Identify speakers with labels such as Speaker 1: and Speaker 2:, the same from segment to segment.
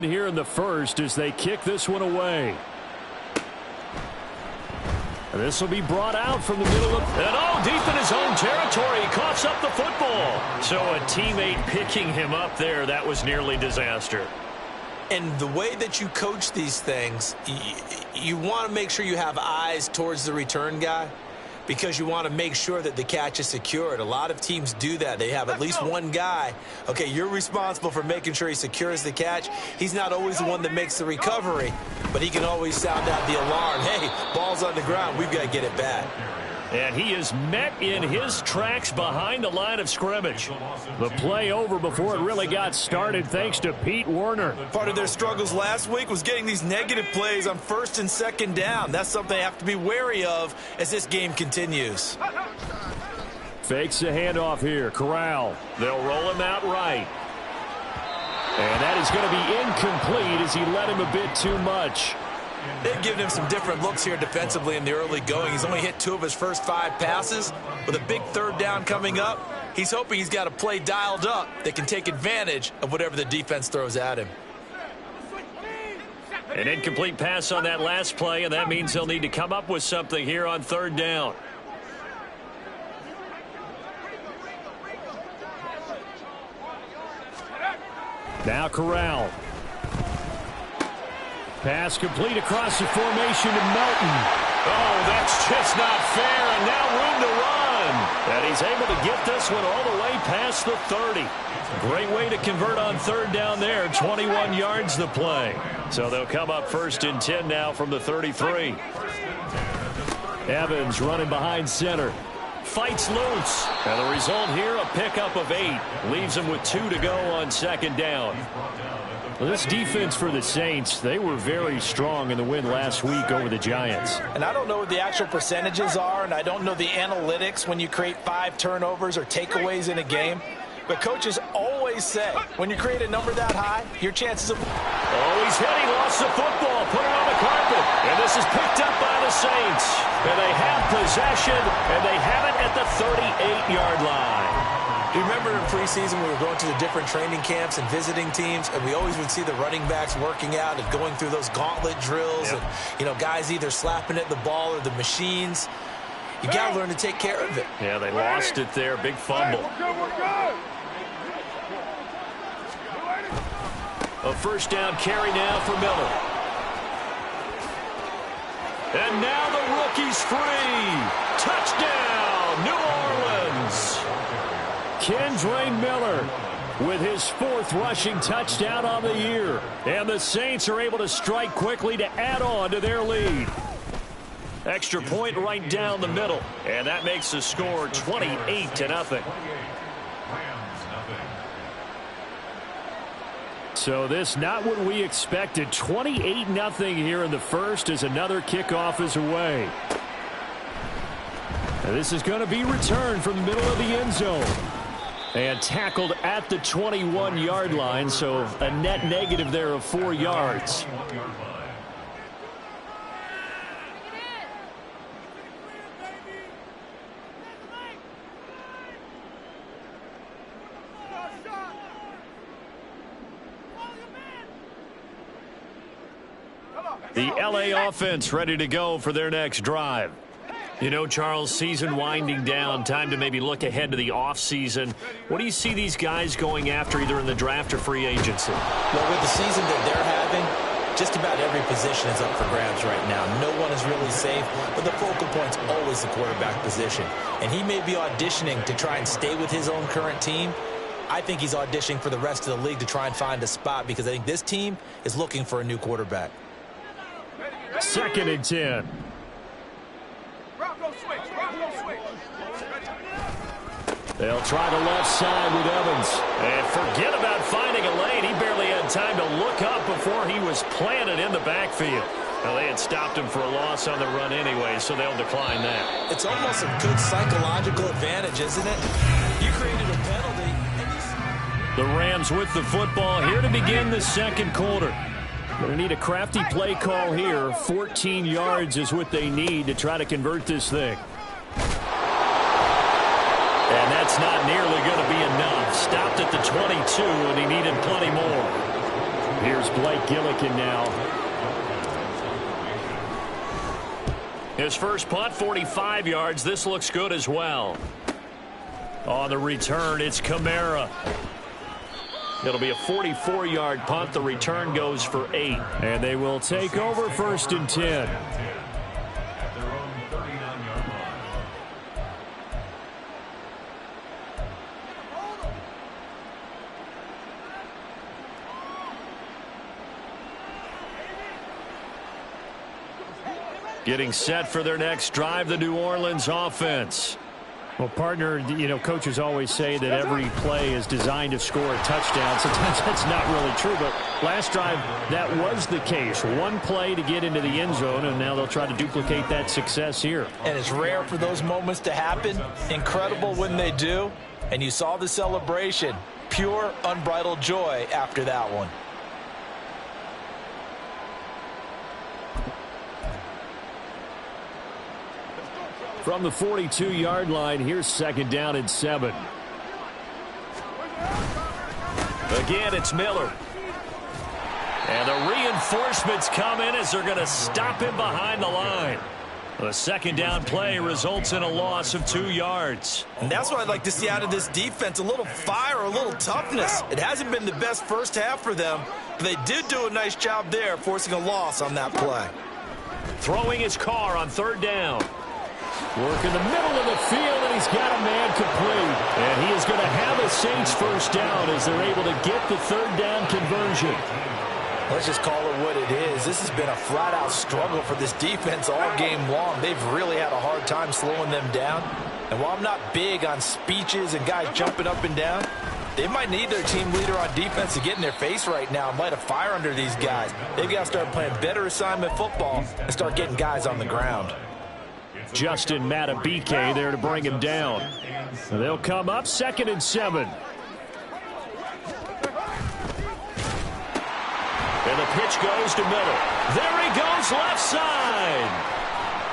Speaker 1: Here in the first as they kick this one away. This will be brought out from the middle of... And deep in his own territory. He coughs up the football. So a teammate picking him up there, that was nearly disaster.
Speaker 2: And the way that you coach these things, you want to make sure you have eyes towards the return guy because you want to make sure that the catch is secured. A lot of teams do that. They have at least one guy. Okay, you're responsible for making sure he secures the catch. He's not always the one that makes the recovery, but he can always sound out the alarm. Hey, ball's on the ground. We've got to get it back.
Speaker 1: And he is met in his tracks behind the line of scrimmage. The play over before it really got started thanks to Pete Werner.
Speaker 2: Part of their struggles last week was getting these negative plays on first and second down. That's something they have to be wary of as this game continues.
Speaker 1: Fakes the handoff here. Corral. They'll roll him out right. And that is going to be incomplete as he let him a bit too much.
Speaker 2: They've given him some different looks here defensively in the early going. He's only hit 2 of his first 5 passes. With a big third down coming up, he's hoping he's got a play dialed up that can take advantage of whatever the defense throws at him.
Speaker 1: An incomplete pass on that last play, and that means they'll need to come up with something here on third down. Now Corral. Pass complete across the formation to Melton. Oh, that's just not fair, and now room to run. And he's able to get this one all the way past the 30. Great way to convert on third down there. 21 yards the play. So they'll come up first and 10 now from the 33. Evans running behind center. Fights loose. And the result here, a pickup of 8. Leaves him with 2 to go on second down. Well, this defense for the Saints, they were very strong in the win last week over the Giants.
Speaker 2: And I don't know what the actual percentages are, and I don't know the analytics when you create 5 turnovers or takeaways in a game. But coaches always say, when you create a number that high, your chances of...
Speaker 1: Oh, he's hit. He lost the football. Put it on the carpet. And this is picked up by the Saints. And they have possession, and they have it at the 38-yard line.
Speaker 2: You remember in preseason we were going to the different training camps and visiting teams, and we always would see the running backs working out and going through those gauntlet drills. Yep. And, guys either slapping at the ball or the machines. You got to learn to take care of it.
Speaker 1: Yeah, they lost it there. Big fumble. A first down carry now for Miller. And now the rookie's free. Touchdown, New Orleans. Kendre Miller with his 4th rushing touchdown on the year. And the Saints are able to strike quickly to add on to their lead. Extra point right down the middle. And that makes the score 28-0. So this not what we expected. 28-0 here in the first as another kickoff is away. And this is going to be returned from the middle of the end zone. And tackled at the 21-yard line, so a net negative there of 4 yards. The LA offense ready to go for their next drive. You know, Charles, season winding down, time to maybe look ahead to the offseason. What do you see these guys going after either in the draft or free agency?
Speaker 2: Well, with the season that they're having, just about every position is up for grabs right now. No one is really safe, but the focal point's always the quarterback position. And he may be auditioning to try and stay with his own current team. I think he's auditioning for the rest of the league to try and find a spot because I think this team is looking for a new quarterback.
Speaker 1: 2nd and 10. They'll try the left side with Evans. And forget about finding a lane. He barely had time to look up before he was planted in the backfield. Well, they had stopped him for a loss on the run anyway, so they'll decline that.
Speaker 2: It's almost a good psychological advantage, isn't it? You created a penalty.
Speaker 1: The Rams with the football here to begin the second quarter. Going to need a crafty play call here. 14 yards is what they need to try to convert this thing. And that's not nearly going to be enough. Stopped at the 22, and he needed plenty more. Here's Blake Gillikin now. His first punt, 45 yards. This looks good as well. On the return, it's Kamara. It'll be a 44-yard punt. The return goes for 8. And they will take over 1st and 10. Getting set for their next drive, the New Orleans offense. Well, partner, coaches always say that every play is designed to score a touchdown. Sometimes that's not really true, but last drive, that was the case. One play to get into the end zone, and now they'll try to duplicate that success here.
Speaker 2: And it's rare for those moments to happen. Incredible when they do. And you saw the celebration. Pure, unbridled joy after that one.
Speaker 1: From the 42-yard line, here's 2nd down and 7. Again, it's Miller. And the reinforcements come in as they're going to stop him behind the line. The 2nd down play results in a loss of 2 yards.
Speaker 2: And that's what I'd like to see out of this defense, a little fire, a little toughness. It hasn't been the best first half for them, but they did do a nice job there, forcing a loss on that play.
Speaker 1: Throwing his car on 3rd down. Work in the middle of the field, and he's got a man complete. And he is going to have a Saints first down as they're able to get the 3rd down conversion.
Speaker 2: Let's just call it what it is. This has been a flat-out struggle for this defense all game long. They've really had a hard time slowing them down. And while I'm not big on speeches and guys jumping up and down, they might need their team leader on defense to get in their face right now and light a fire under these guys. They've got to start playing better assignment football and start getting guys on the ground.
Speaker 1: Justin Matabike there to bring him down. They'll come up 2nd and 7. And the pitch goes to Miller. There he goes left side.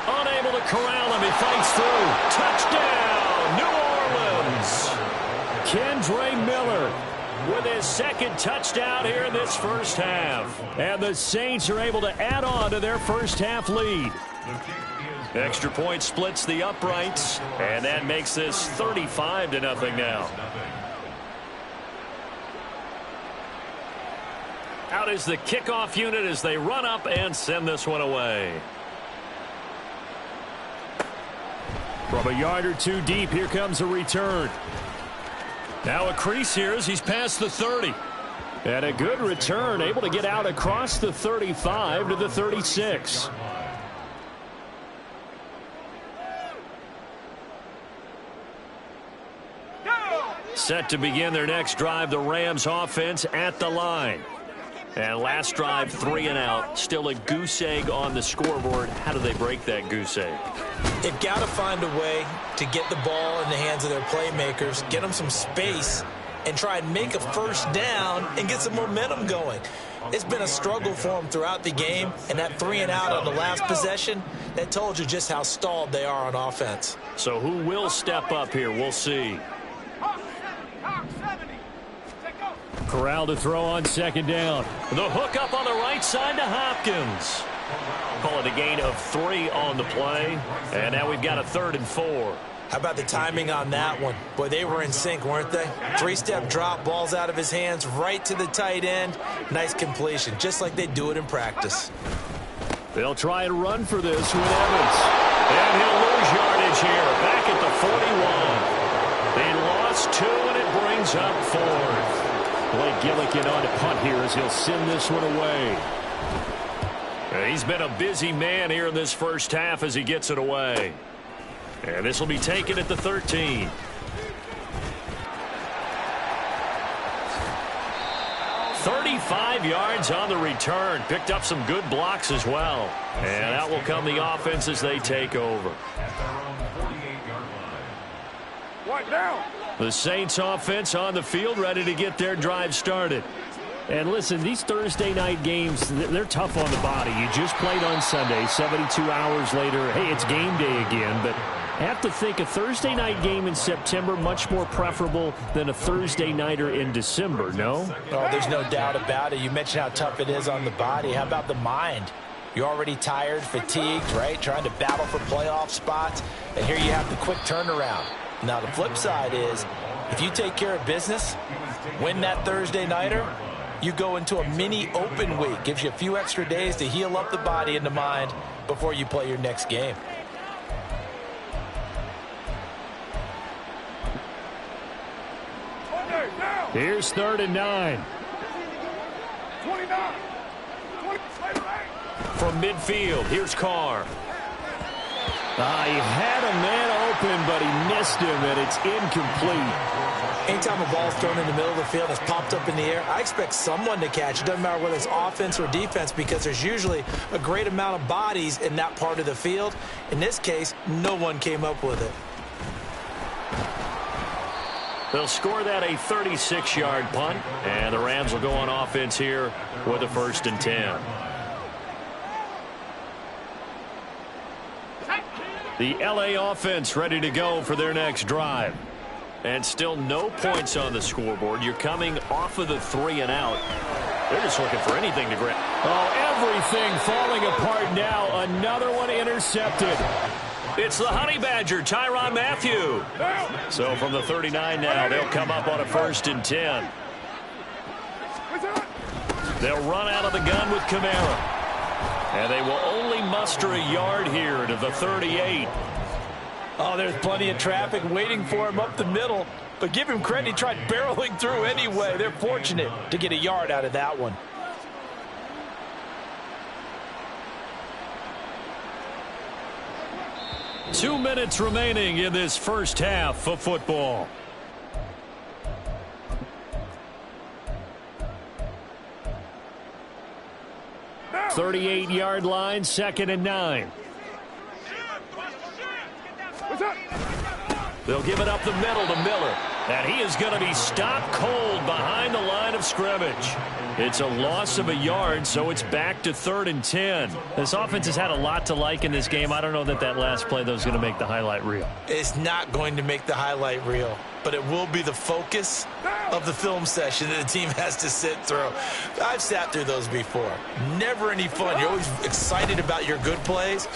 Speaker 1: Unable to corral him. He fights through. Touchdown, New Orleans. Kendre Miller with his 2nd touchdown here in this first half. And the Saints are able to add on to their first half lead. Extra point splits the uprights, and that makes this 35-0 now. Out is the kickoff unit as they run up and send this one away. From a yard or 2 deep, here comes a return. Now a crease here as he's past the 30. And a good return, able to get out across the 35 to the 36. Set to begin their next drive, the Rams offense at the line. And last drive, 3 and out. Still a goose egg on the scoreboard. How do they break that goose egg?
Speaker 2: They've got to find a way to get the ball in the hands of their playmakers, get them some space, and try and make a first down and get some momentum going. It's been a struggle for them throughout the game, and that 3 and out on the last possession, that told you just how stalled they are on offense.
Speaker 1: So who will step up here? We'll see. Corral to throw on 2nd down. The hook up on the right side to Hopkins. Call it a gain of 3 on the play. And now we've got a 3rd and 4.
Speaker 2: How about the timing on that one? Boy, they were in sync, weren't they? 3-step drop, balls out of his hands, right to the tight end. Nice completion, just like they do it in practice.
Speaker 1: They'll try and run for this with Evans. And he'll lose yardage here, back at the 41. They lost 2, and it brings up 4th. Blake Gillikin on to punt here as he'll send this one away. He's been a busy man here in this first half as he gets it away. And this will be taken at the 13. "35 yards on the return. Picked up some good blocks as well. And out will come the offense as they take over.
Speaker 3: What now?
Speaker 1: The Saints offense on the field, ready to get their drive started. And listen, these Thursday night games, they're tough on the body. You just played on Sunday, 72 hours later. Hey, it's game day again, but I have to think a Thursday night game in September much more preferable than a Thursday nighter in December, no?
Speaker 2: Oh, there's no doubt about it. You mentioned how tough it is on the body. How about the mind? You're already tired, fatigued, right? Trying to battle for playoff spots. And here you have the quick turnaround. Now, the flip side is, if you take care of business, win that Thursday nighter, you go into a mini open week. Gives you a few extra days to heal up the body and the mind before you play your next game.
Speaker 1: Here's 3rd and 9.
Speaker 3: 29. 20.
Speaker 1: From midfield, here's Carr. He had a man open, but he missed him, and it's incomplete.
Speaker 2: Anytime a ball's thrown in the middle of the field that's popped up in the air, I expect someone to catch. It doesn't matter whether it's offense or defense, because there's usually a great amount of bodies in that part of the field. In this case, no one came up with it.
Speaker 1: They'll score that a 36-yard punt, and the Rams will go on offense here with a 1st and 10. The LA offense ready to go for their next drive. And still no points on the scoreboard. You're coming off of the 3 and out. They're just looking for anything to grab. Oh, everything falling apart now. Another one intercepted. It's the Honey Badger, Tyrann Mathieu. So from the 39 now, they'll come up on a 1st and 10. They'll run out of the gun with Kamara. And they will only muster a yard here to the 38.
Speaker 2: Oh, there's plenty of traffic waiting for him up the middle. But give him credit, he tried barreling through anyway. They're fortunate to get a yard out of that one.
Speaker 1: Two minutes remaining in this first half of football.
Speaker 3: Now.
Speaker 1: 38-yard line, 2nd and 9.
Speaker 3: What's up?
Speaker 1: They'll give it up the middle to Miller. And he is going to be stopped cold behind the line of scrimmage. It's a loss of a yard, so it's back to 3rd and 10. This offense has had a lot to like in this game. I don't know that last play, though, is going to make the highlight reel.
Speaker 2: It's not going to make the highlight reel, but it will be the focus of the film session that the team has to sit through. I've sat through those before. Never any fun. You're always excited about your good plays,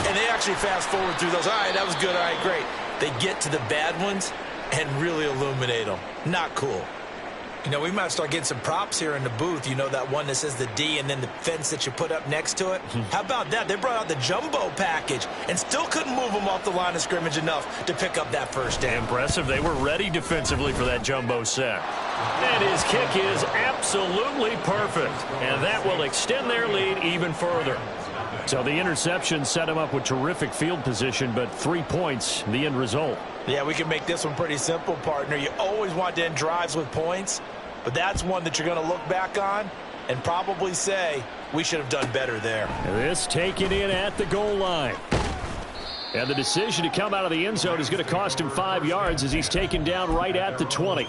Speaker 2: and they actually fast forward through those. All right, that was good. All right, great. They get to the bad ones and really illuminate them. Not cool. You know, we might start getting some props here in the booth. You know, that one that says the D and then the fence that you put up next to it? How about that? They brought out the jumbo package and still couldn't move them off the line of scrimmage enough to pick up that first down.
Speaker 1: Impressive. They were ready defensively for that jumbo set. And his kick is absolutely perfect. And that will extend their lead even further. So the interception set him up with terrific field position, but 3 points, the end result.
Speaker 2: Yeah, we can make this one pretty simple, partner. You always want to end drives with points, but that's one that you're going to look back on and probably say, we should have done better there.
Speaker 1: This taken in at the goal line. And the decision to come out of the end zone is going to cost him 5 yards as he's taken down right at the 20.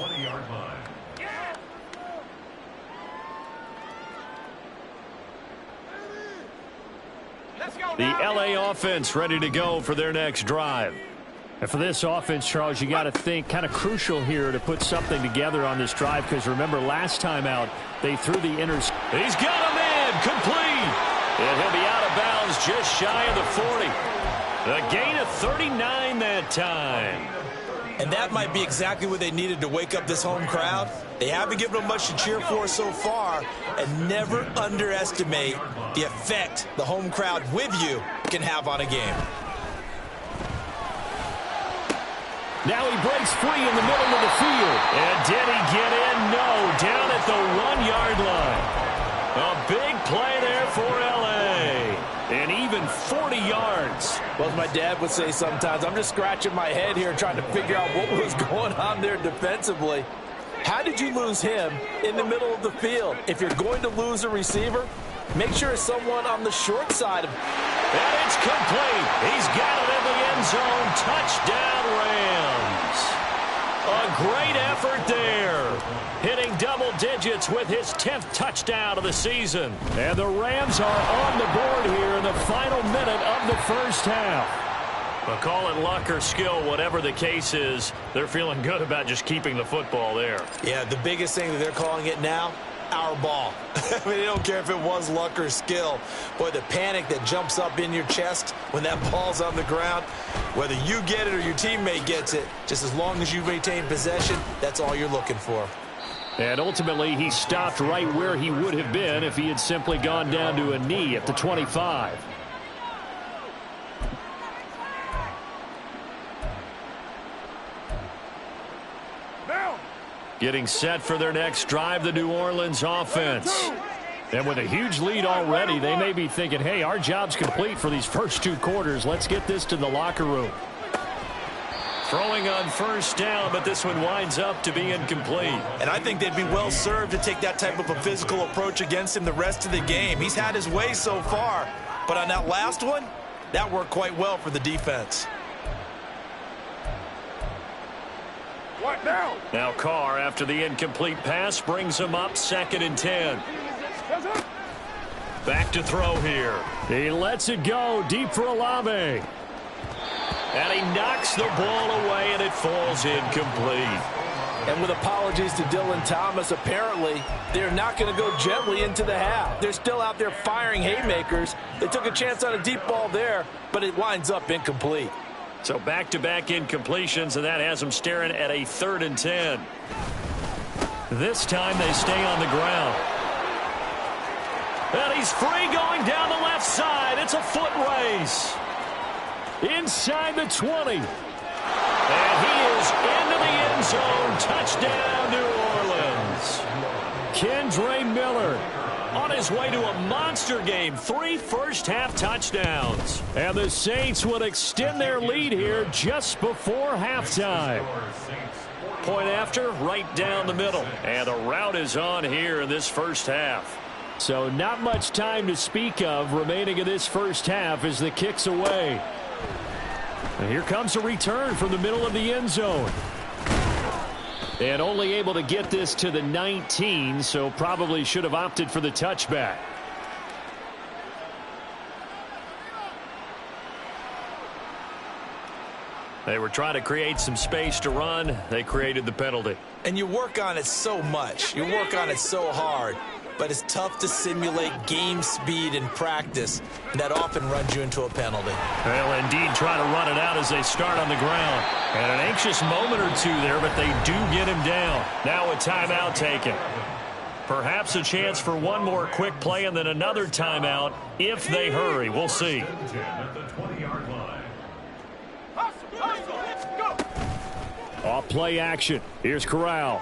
Speaker 1: The LA offense ready to go for their next drive. And for this offense, Charles, you got to think kind of crucial here to put something together on this drive, because remember last time out they threw the interception. He's got a man complete, and he'll be out of bounds just shy of the 40. A gain of 39 that time.
Speaker 2: And that might be exactly what they needed to wake up this home crowd. They haven't given them much to cheer for so far, and never underestimate the effect the home crowd with you can have on a game.
Speaker 1: Now he breaks free in the middle of the field. And did he get in? No, down at the 1-yard line. A big play there for L.A. And even 40 yards.
Speaker 2: Well, as my dad would say sometimes, I'm just scratching my head here trying to figure out what was going on there defensively. How did you lose him in the middle of the field? If you're going to lose a receiver, make sure it's someone on the short side of.
Speaker 1: And it's complete. He's got it in the end zone. Touchdown, Rams. A great effort there. Hitting double digits with his 10th touchdown of the season. And the Rams are on the board here in the final minute of the first half. Well, call it luck or skill, whatever the case is, they're feeling good about just keeping the football there.
Speaker 2: Yeah, the biggest thing that they're calling it now, our ball. I mean, they don't care if it was luck or skill. Boy, the panic that jumps up in your chest when that ball's on the ground, whether you get it or your teammate gets it, just as long as you maintain possession, that's all you're looking for.
Speaker 1: And ultimately, he stopped right where he would have been if he had simply gone down to a knee at the 25. Getting set for their next drive, the New Orleans offense. And with a huge lead already, they may be thinking, hey, our job's complete for these first 2 quarters. Let's get this to the locker room. Throwing on first down, but this one winds up to be incomplete.
Speaker 4: And I think they'd be well served to take that type of a physical approach against him the rest of the game. He's had his way so far, but on that last one, that worked quite well for the defense.
Speaker 3: What now?
Speaker 1: Now Carr, after the incomplete pass, brings him up 2nd and 10. Back to throw here. He lets it go deep for Olave. And he knocks the ball away, and it falls incomplete.
Speaker 4: And with apologies to Dylan Thomas, apparently they're not going to go gently into the half. They're still out there firing haymakers. They took a chance on a deep ball there, but it winds up incomplete.
Speaker 1: So back-to-back incompletions, and that has them staring at a 3rd and 10. This time they stay on the ground. And he's free going down the left side. It's a foot race. Inside the 20. And he is into the end zone. Touchdown, New Orleans. Kendre Miller on his way to a monster game. 3 first-half touchdowns. And the Saints will extend their lead here just before halftime. Point after, right down the middle. And the route is on here in this first half. So not much time to speak of remaining in this first half as the kick's away. And here comes a return from the middle of the end zone. And only able to get this to the 19, so probably should have opted for the touchback. They were trying to create some space to run. They created the penalty.
Speaker 2: And you work on it so much. You work on it so hard. But it's tough to simulate game speed in practice. And that often runs you into a penalty.
Speaker 1: Well, indeed, try to run it out as they start on the ground. And an anxious moment or two there, but they do get him down. Now a timeout taken. Perhaps a chance for one more quick play and then another timeout if they hurry. We'll see. Off play action. Here's Corral.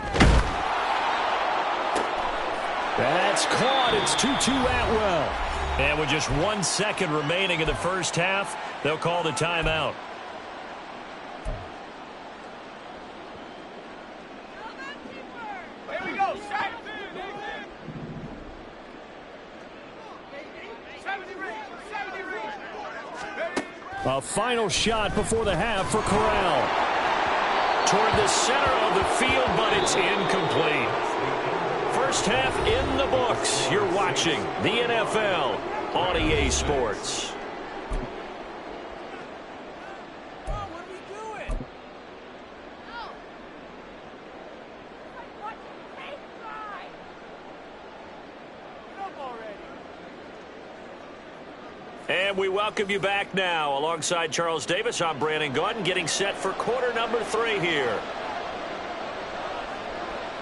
Speaker 1: That's caught. It's 2-2 Atwell. And with just 1 second remaining in the first half, they'll call the timeout.
Speaker 3: Here we go.
Speaker 1: A final shot before the half for Corral. Toward the center of the field, but it's incomplete. First half in the books. You're watching the NFL on EA Sports. And we welcome you back now. Alongside Charles Davis, I'm Brandon Gaudin, getting set for quarter number 3 here.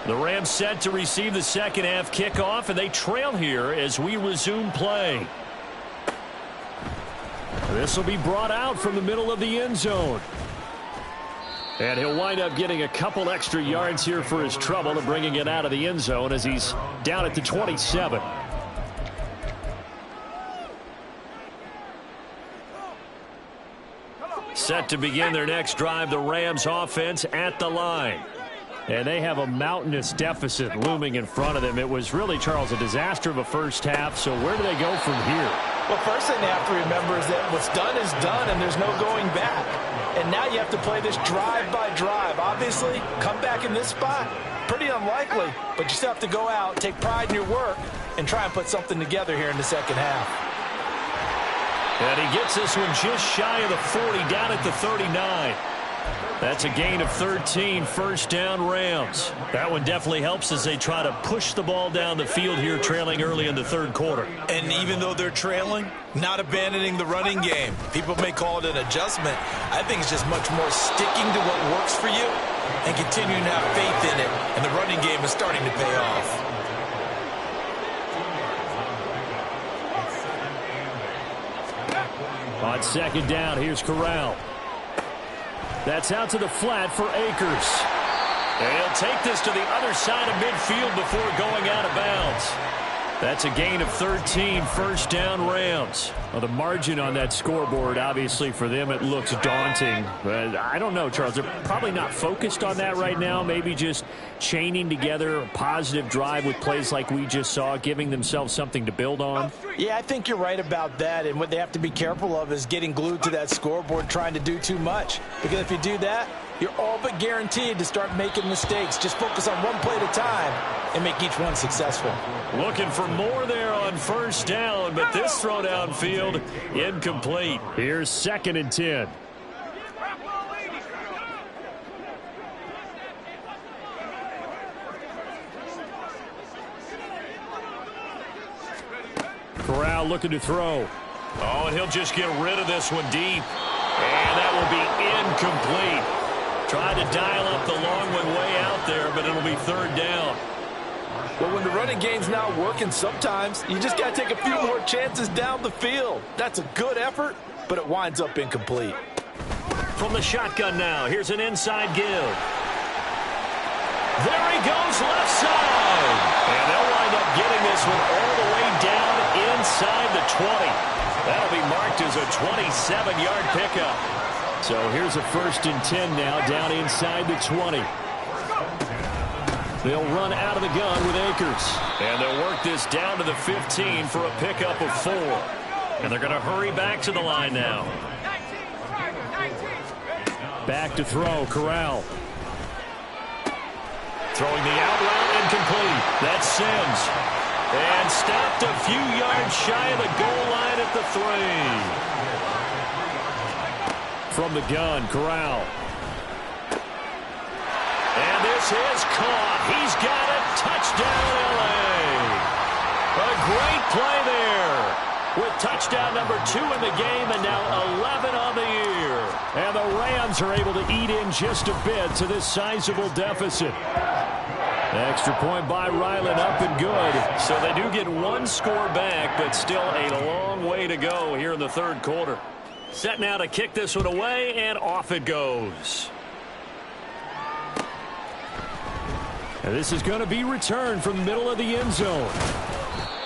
Speaker 1: The Rams set to receive the second half kickoff, and they trail here as we resume play. This will be brought out from the middle of the end zone. And he'll wind up getting a couple extra yards here for his trouble and bringing it out of the end zone as he's down at the 27. Set to begin their next drive, the Rams offense at the line. And they have a mountainous deficit looming in front of them. It was really, Charles, a disaster of a first half. So where do they go from here?
Speaker 4: Well, first thing they have to remember is that what's done is done, and there's no going back. And now you have to play this drive by drive. Obviously, come back in this spot, pretty unlikely. But you still have to go out, take pride in your work, and try and put something together here in the second half.
Speaker 1: And he gets this one just shy of the 40, down at the 39. That's a gain of 13, first down Rams. That one definitely helps as they try to push the ball down the field here, trailing early in the third quarter.
Speaker 2: And even though they're trailing, not abandoning the running game. People may call it an adjustment. I think it's just much more sticking to what works for you and continuing to have faith in it. And the running game is starting to pay off.
Speaker 1: On second down, here's Corral. That's out to the flat for Akers. And he'll take this to the other side of midfield before going out of bounds. That's a gain of 13, first down Rams. Well, the margin on that scoreboard, obviously for them it looks daunting. But I don't know, Charles. They're probably not focused on that right now. Maybe just chaining together a positive drive with plays like we just saw, giving themselves something to build on.
Speaker 4: Yeah, I think you're right about that. And what they have to be careful of is getting glued to that scoreboard trying to do too much. Because if you do that, you're all but guaranteed to start making mistakes. Just focus on one play at a time and make each one successful.
Speaker 1: Looking for more there on first down, but this throw downfield incomplete. Here's second and 10. Corral looking to throw. Oh, and he'll just get rid of this one deep. And that will be incomplete. Tried to dial up the long one way out there, but it'll be third down.
Speaker 4: Well, when the running game's not working, sometimes you just got to take a few more chances down the field. That's a good effort, but it winds up incomplete.
Speaker 1: From the shotgun now, here's an inside give. There he goes, left side. And they'll wind up getting this one all the way down inside the 20. That'll be marked as a 27-yard pickup. So here's a first and 10 now, down inside the 20. They'll run out of the gun with Akers. And they'll work this down to the 15 for a pickup of 4. And they're going to hurry back to the line now. Back to throw, Corral. Throwing the out route incomplete. That's Sims. And stopped a few yards shy of the goal line at the 3. From the gun, Corral. And this is caught. He's got it. Touchdown, L.A. A great play there. With touchdown number 2 in the game and now 11 on the year. And the Rams are able to eat in just a bit to this sizable deficit. Extra point by Ryland, up and good. So they do get one score back, but still a long way to go here in the third quarter. Set now to kick this one away, and off it goes. And this is going to be returned from the middle of the end zone.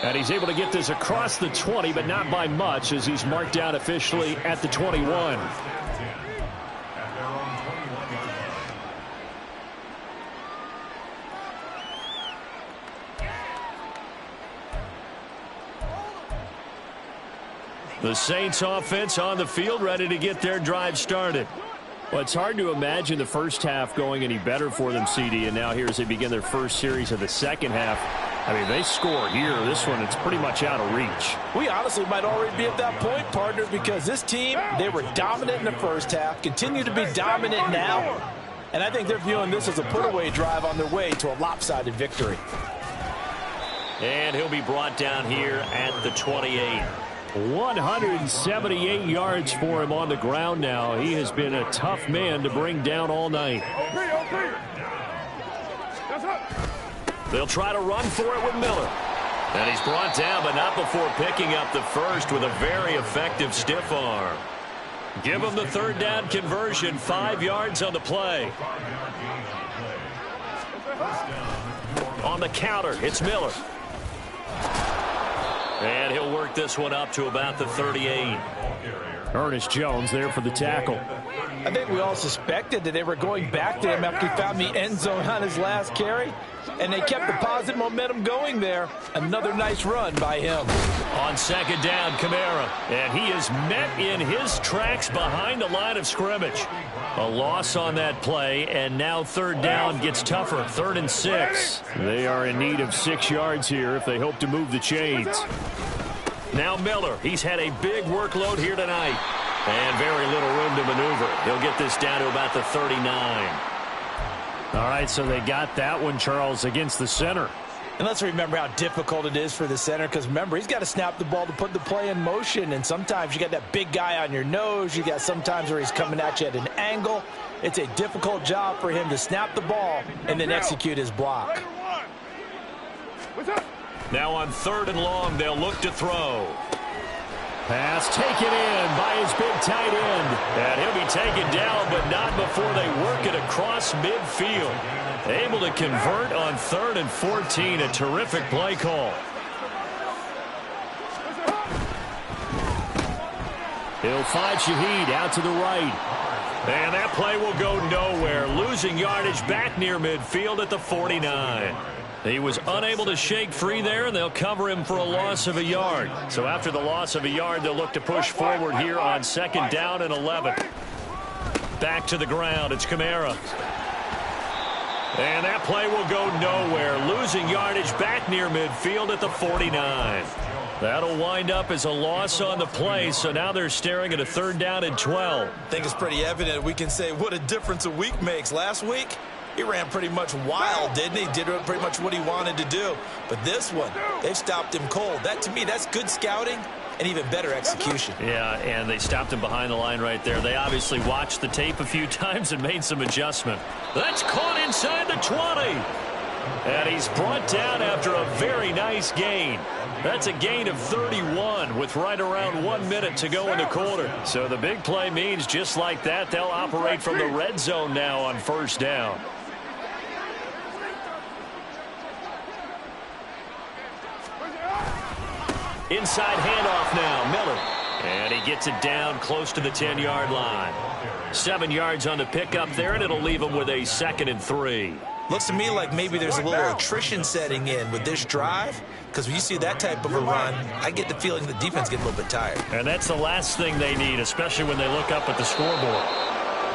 Speaker 1: And he's able to get this across the 20, but not by much, as he's marked down officially at the 21. The Saints offense on the field, ready to get their drive started. Well, it's hard to imagine the first half going any better for them, CD, and now here as they begin their first series of the second half. I mean, they score here. This one, it's pretty much out of reach.
Speaker 4: We honestly might already be at that point, partner, because this team, they were dominant in the first half, continue to be dominant now, and I think they're viewing this as a put-away drive on their way to a lopsided victory.
Speaker 1: And he'll be brought down here at the 28. 178 yards for him on the ground now. He has been a tough man to bring down all night. They'll try to run for it with Miller. And he's brought down, but not before picking up the first with a very effective stiff arm. Give him the third down conversion, 5 yards on the play. On the counter, it's Miller. And he'll work this one up to about the 38. Ernest Jones there for the tackle.
Speaker 4: I think we all suspected that they were going back to him after he found the end zone on his last carry. And they kept the positive momentum going there. Another nice run by him.
Speaker 1: On second down, Kamara. And he is met in his tracks behind the line of scrimmage. A loss on that play, and now third down gets tougher. 3rd and 6. They are in need of 6 yards here if they hope to move the chains. Now Miller, he's had a big workload here tonight. And very little room to maneuver. He'll get this down to about the 39. All right, so they got that one, Charles, against the center.
Speaker 4: And let's remember how difficult it is for the center, because remember, he's got to snap the ball to put the play in motion, and sometimes you got that big guy on your nose. You got sometimes where he's coming at you at an angle. It's a difficult job for him to snap the ball and then execute his block.
Speaker 1: Now on 3rd and long, they'll look to throw. Pass taken in by his big tight end. And he'll be taken down, but not before they work it across midfield. Able to convert on 3rd and 14. A terrific play call. He'll find Shaheed out to the right. And that play will go nowhere. Losing yardage back near midfield at the 49. He was unable to shake free there, and they'll cover him for a loss of a yard. So after the loss of a yard, they'll look to push forward here on 2nd down and 11. Back to the ground. It's Kamara. And that play will go nowhere. Losing yardage back near midfield at the 49. That'll wind up as a loss on the play, so now they're staring at a 3rd down and 12.
Speaker 2: I think it's pretty evident. We can say what a difference a week makes. Last week, he ran pretty much wild, didn't he? Did pretty much what he wanted to do. But this one, they've stopped him cold. That, to me, that's good scouting and even better execution.
Speaker 1: Yeah, and they stopped him behind the line right there. They obviously watched the tape a few times and made some adjustment. That's caught inside the 20. And he's brought down after a very nice gain. That's a gain of 31 with right around 1 minute to go in the quarter. So the big play means just like that, they'll operate from the red zone now on 1st down. Inside handoff now, Miller. And he gets it down close to the 10-yard line. 7 yards on the pickup there, and it'll leave him with a 2nd and 3.
Speaker 2: Looks to me like maybe there's a little attrition setting in with this drive, because when you see that type of a run, I get the feeling the defense gets a little bit tired.
Speaker 1: And that's the last thing they need, especially when they look up at the scoreboard.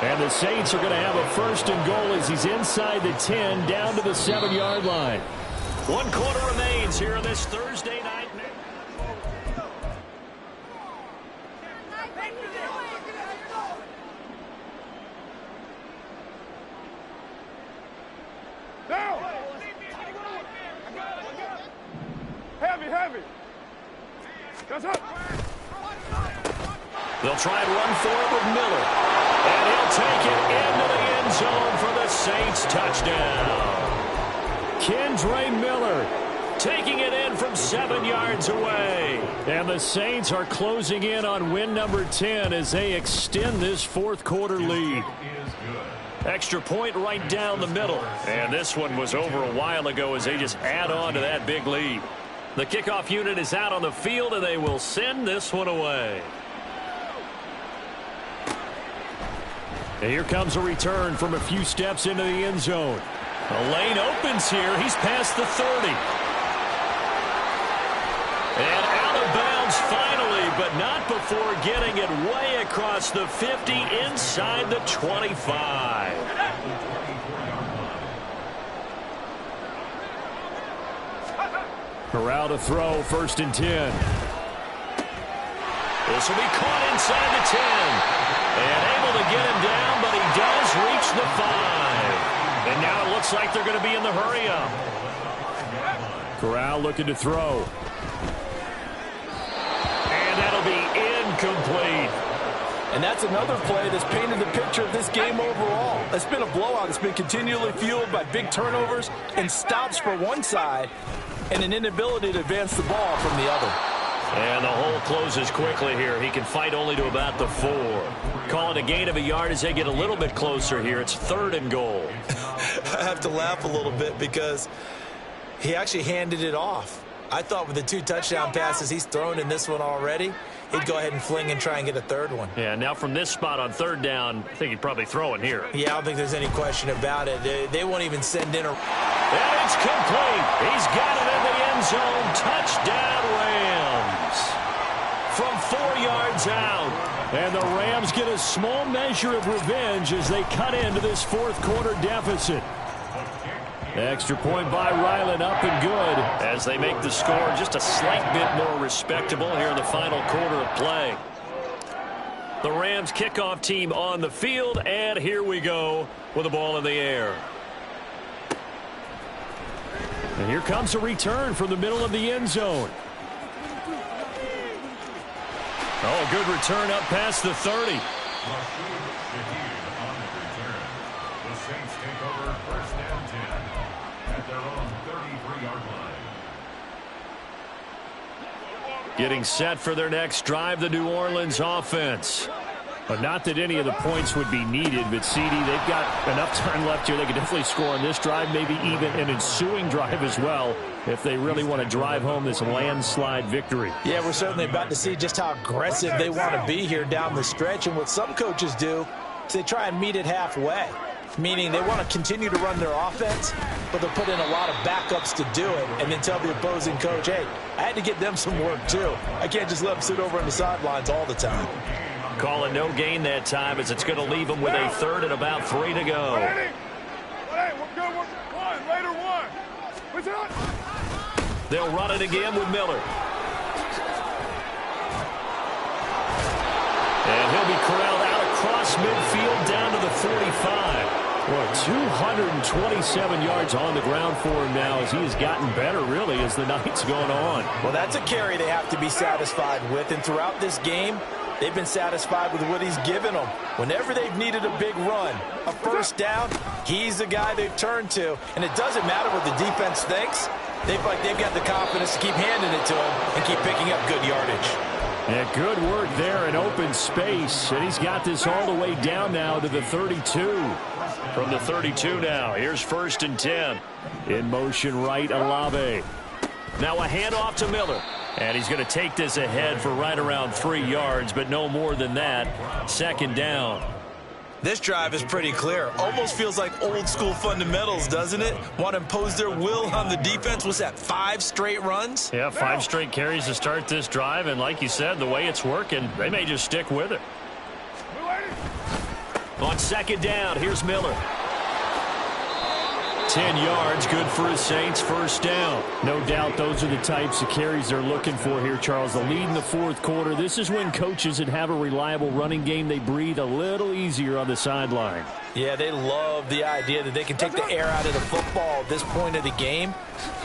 Speaker 1: And the Saints are going to have a 1st and goal as he's inside the 10, down to the 7-yard line. 1 quarter remains here on this Thursday night.
Speaker 3: Heavy.
Speaker 1: They'll try and run for it with Miller. And he'll take it into the end zone for the Saints touchdown. Kendre Miller taking it in from 7 yards away. And the Saints are closing in on win number 10 as they extend this 4th quarter lead. Extra point right down the middle. And this one was over a while ago as they just add on to that big lead. The kickoff unit is out on the field, and they will send this one away. And here comes a return from a few steps into the end zone. A lane opens here. He's past the 30. And out of bounds finally, but not before getting it way across the 50 inside the 25. Corral to throw, 1st and 10. This will be caught inside the 10. And able to get him down, but he does reach the 5. And now it looks like they're going to be in the hurry-up. Corral looking to throw. And that'll be incomplete.
Speaker 4: And that's another play that's painted the picture of this game overall. It's been a blowout. It's been continually fueled by big turnovers and stops for one side and an inability to advance the ball from the other.
Speaker 1: And the hole closes quickly here. He can fight only to about the 4. Calling a gain of a yard as they get a little bit closer here. It's 3rd and goal.
Speaker 2: I have to laugh a little bit because he actually handed it off. I thought with the 2 touchdown passes he's thrown in this one already, he'd go ahead and fling and try and get a 3rd one.
Speaker 1: Yeah, now from this spot on 3rd down, I think he'd probably throw it here.
Speaker 2: Yeah, I don't think there's any question about it. They won't even send in a...
Speaker 1: And it's complete. He's got it in the end zone. Touchdown, Rams. From 4 yards out. And the Rams get a small measure of revenge as they cut into this 4th quarter deficit. Extra point by Ryland, up and good, as they make the score just a slight bit more respectable here in the final quarter of play. The Rams kickoff team on the field, and here we go with the ball in the air. And here comes a return from the middle of the end zone. Oh, good return up past the 30. Getting set for their next drive, the New Orleans offense. But not that any of the points would be needed, but CD, they've got enough time left here. They could definitely score on this drive, maybe even an ensuing drive as well, if they really want to drive home this landslide victory.
Speaker 4: Yeah, we're certainly about to see just how aggressive they want to be here down the stretch. And what some coaches do is they try and meet it halfway, meaning they want to continue to run their offense, but they'll put in a lot of backups to do it and then tell the opposing coach, hey, I had to get them some work too. I can't just let them sit over on the sidelines all the time.
Speaker 1: Call it no gain that time, as it's going to leave them with a third and about 3 to go. They'll run it again with Miller. And he'll be corralled out across midfield down to the 45. Well, 227 yards on the ground for him now, as he has gotten better, really, as the night's going on.
Speaker 4: Well, that's a carry they have to be satisfied with, and throughout this game, they've been satisfied with what he's given them. Whenever they've needed a big run, a first down, he's the guy they've turned to. And it doesn't matter what the defense thinks. They've got the confidence to keep handing it to him and keep picking up good yardage.
Speaker 1: Yeah, good work there in open space. And he's got this all the way down now to the 32. From the 32 now, here's 1st and 10. In motion right, Olave. Now a handoff to Miller. And he's going to take this ahead for right around 3 yards, but no more than that. 2nd down.
Speaker 2: This drive is pretty clear. Almost feels like old school fundamentals, doesn't it? Want to impose their will on the defense. What's that, 5 straight runs?
Speaker 1: Yeah, 5 straight carries to start this drive. And like you said, the way it's working, they may just stick with it. On 2nd down, here's Miller. 10 yards, good for his Saints, 1st down. No doubt those are the types of carries they're looking for here, Charles. The lead in the 4th quarter. This is when coaches that have a reliable running game, they breathe a little easier on the sideline.
Speaker 4: Yeah, they love the idea that they can take the air out of the football at this point of the game.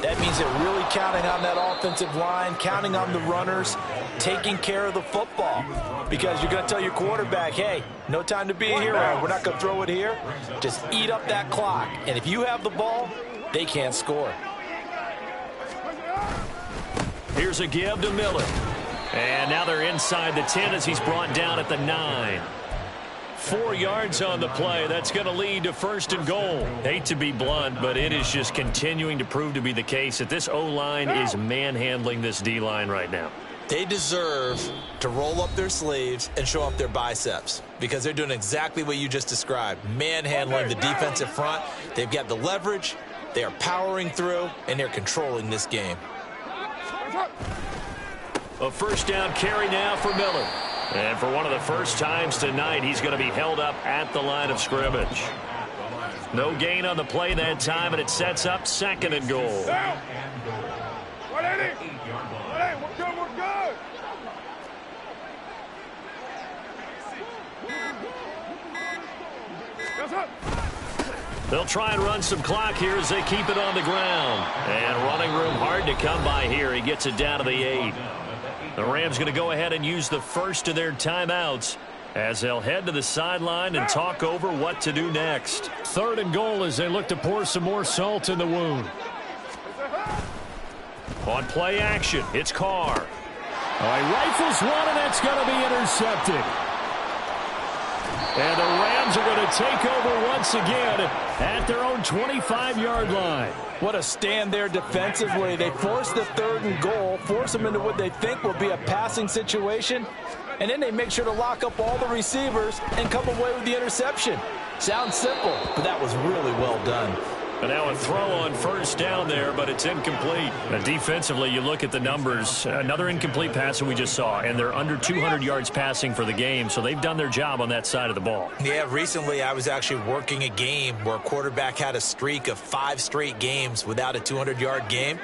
Speaker 4: That means they're really counting on that offensive line, counting on the runners, taking care of the football. Because you're going to tell your quarterback, hey, no time to be a hero. We're not going to throw it here. Just eat up that clock. And if you have the ball, they can't score.
Speaker 1: Here's a give to Miller. And now they're inside the 10 as he's brought down at the 9. 4 yards on the play. That's going to lead to 1st and goal. Hate to be blunt, but it is just continuing to prove to be the case that this O-line is manhandling this D-line right now.
Speaker 2: They deserve to roll up their sleeves and show up their biceps, because they're doing exactly what you just described, manhandling the defensive front. They've got the leverage, they are powering through, and they're controlling this game.
Speaker 1: A 1st down carry now for Miller. And for one of the first times tonight, he's going to be held up at the line of scrimmage. No gain on the play that time, and it sets up 2nd and goal. They'll try and run some clock here as they keep it on the ground. And running room hard to come by here. He gets it down to the 8. The Rams going to go ahead and use the first of their timeouts as they'll head to the sideline and talk over what to do next. 3rd and goal as they look to pour some more salt in the wound. On play action, it's Carr. Oh, he rifles one, and that's going to be intercepted. And the Rams are going to take over once again at their own 25-yard line.
Speaker 4: What a stand there defensively. They force the 3rd and goal, force them into what they think will be a passing situation, and then they make sure to lock up all the receivers and come away with the interception. Sounds simple, but that was really well done.
Speaker 1: And now a throw on first down there, but it's incomplete. Now defensively, you look at the numbers. Another incomplete pass that we just saw, and they're under 200 yards passing for the game, so they've done their job on that side of the ball.
Speaker 2: Yeah, recently I was actually working a game where a quarterback had a streak of 5 straight games without a 200-yard game.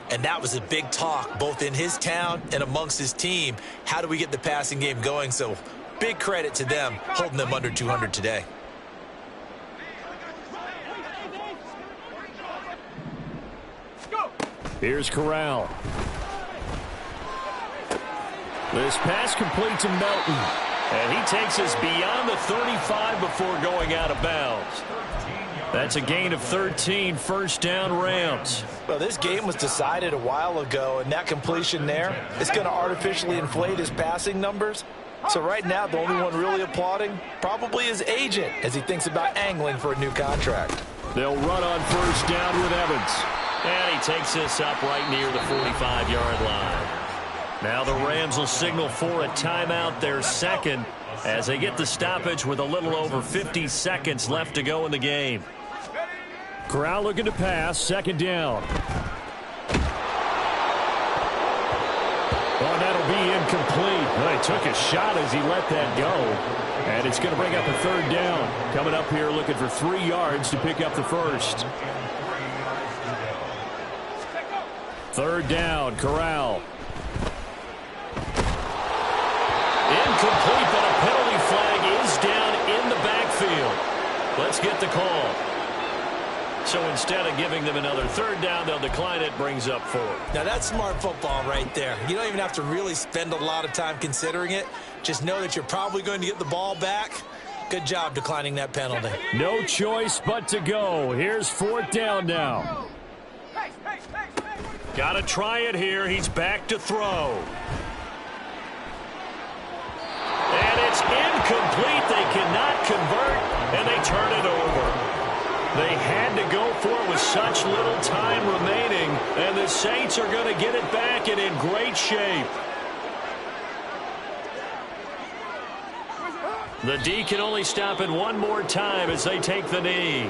Speaker 2: And that was a big talk, both in his town and amongst his team. How do we get the passing game going? So big credit to them holding them under 200 today.
Speaker 1: Here's Corral. This pass complete to Melton. And he takes us beyond the 35 before going out of bounds. That's a gain of 13, first down Rams.
Speaker 4: Well, this game was decided a while ago, and that completion there is going to artificially inflate his passing numbers. So right now, the only one really applauding probably his agent as he thinks about angling for a new contract.
Speaker 1: They'll run on first down with Evans. And he takes this up right near the 45-yard line. Now the Rams will signal for a timeout, their second, as they get the stoppage with a little over 50 seconds left to go in the game. Corral looking to pass, second down. Oh, that'll be incomplete. Well, he took a shot as he let that go. And it's going to bring up a third down. Coming up here looking for 3 yards to pick up the first. Third down, Corral. Incomplete, but a penalty flag is down in the backfield. Let's get the call. So instead of giving them another third down, they'll decline it, brings up 4.
Speaker 2: Now that's smart football right there. You don't even have to really spend a lot of time considering it. Just know that you're probably going to get the ball back. Good job declining that penalty.
Speaker 1: No choice but to go. Here's 4th down now. Got to try it here. He's back to throw. And it's incomplete. They cannot convert, and they turn it over. They had to go for it with such little time remaining, and the Saints are going to get it back and in great shape. The D can only stop it one more time as they take the knee.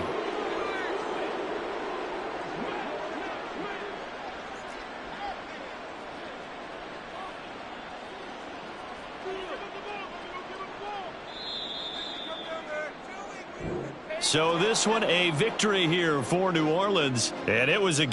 Speaker 1: So this one a victory here for New Orleans, and it was a